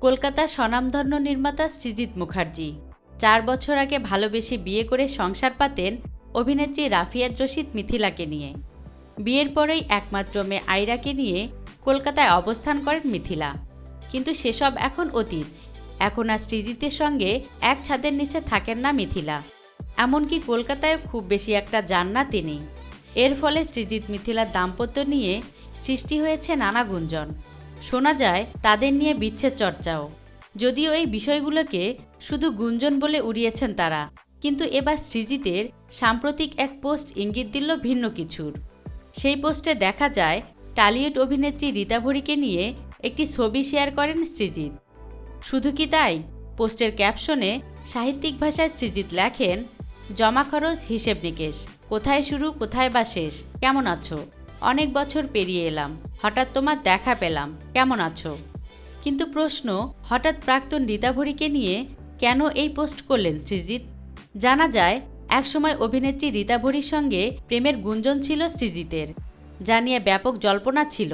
কলকাতার স্বনামধন্য নির্মাতা সৃজিত মুখার্জি ৪ বছর আগে ভালোবেসে বিয়ে করে সংসার পাতেন অভিনেত্রী রাফিয়াত রশিদ মিথিলাকে নিয়ে। বিয়ের পরেই একমাত্র মেয়ে আয়রাকে নিয়ে কলকাতায় অবস্থান করেন মিথিলা। কিন্তু সেসব এখন অতীত। এখন আর সৃজিতের সঙ্গে এক ছাদের নিচে থাকেন না মিথিলা। এমনকি কলকাতায় খুব বেশি একটা যান না তিনি। এর ফলে সৃজিত মিথিলার দাম্পত্য নিয়ে সৃষ্টি হয়েছে নানা গুঞ্জন। শোনা যায় তাদের নিয়ে বিচ্ছেদ চর্চাও। যদিও এই বিষয়গুলোকে শুধু গুঞ্জন বলে উড়িয়েছেন তারা, কিন্তু এবার সৃজিতের সাম্প্রতিক এক পোস্ট ইঙ্গিত দিল ভিন্ন কিছুর। সেই পোস্টে দেখা যায় টালিউড অভিনেত্রী রীতা ভরিকে নিয়ে একটি ছবি শেয়ার করেন সৃজিত। শুধু কি তাই, পোস্টের ক্যাপশনে সাহিত্যিক ভাষায় সৃজিত লেখেন, জমা খরচ হিসেব নিকেশ, কোথায় শুরু কোথায় বা শেষ, কেমন আছো, অনেক বছর পেরিয়ে এলাম, হঠাৎ তোমার দেখা পেলাম, কেমন আছো। কিন্তু প্রশ্ন, হঠাৎ প্রাক্তন রীতা ভরিকে নিয়ে কেন এই পোস্ট করলেন সৃজিত? জানা যায় একসময় অভিনেত্রী রীতা ভরির সঙ্গে প্রেমের গুঞ্জন ছিল সৃজিতের, যা নিয়ে ব্যাপক জল্পনা ছিল।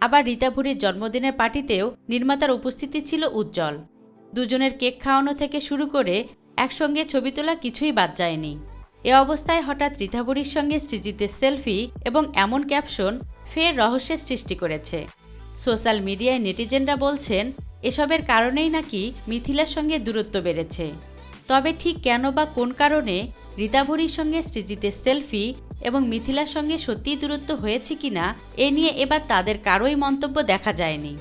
আবার রীতা ভরির জন্মদিনের পার্টিতেও নির্মাতার উপস্থিতি ছিল উজ্জ্বল। দুজনের কেক খাওয়ানো থেকে শুরু করে একসঙ্গে ছবি তোলা কিছুই বাদ যায়নি। এ অবস্থায় হঠাৎ রীতা ভরির সঙ্গে সৃজিতের সেলফি এবং এমন ক্যাপশন ফের রহস্যের সৃষ্টি করেছে। সোশ্যাল মিডিয়ায় নেটিজেনরা বলছেন এসবের কারণেই নাকি মিথিলার সঙ্গে দূরত্ব বেড়েছে। তবে ঠিক কেন বা কোন কারণে রীতা ভরির সঙ্গে সৃজিতের সেলফি এবং মিথিলার সঙ্গে সত্যিই দূরত্ব হয়েছে কিনা, এ নিয়ে এবার তাদের কারোই মন্তব্য দেখা যায়নি।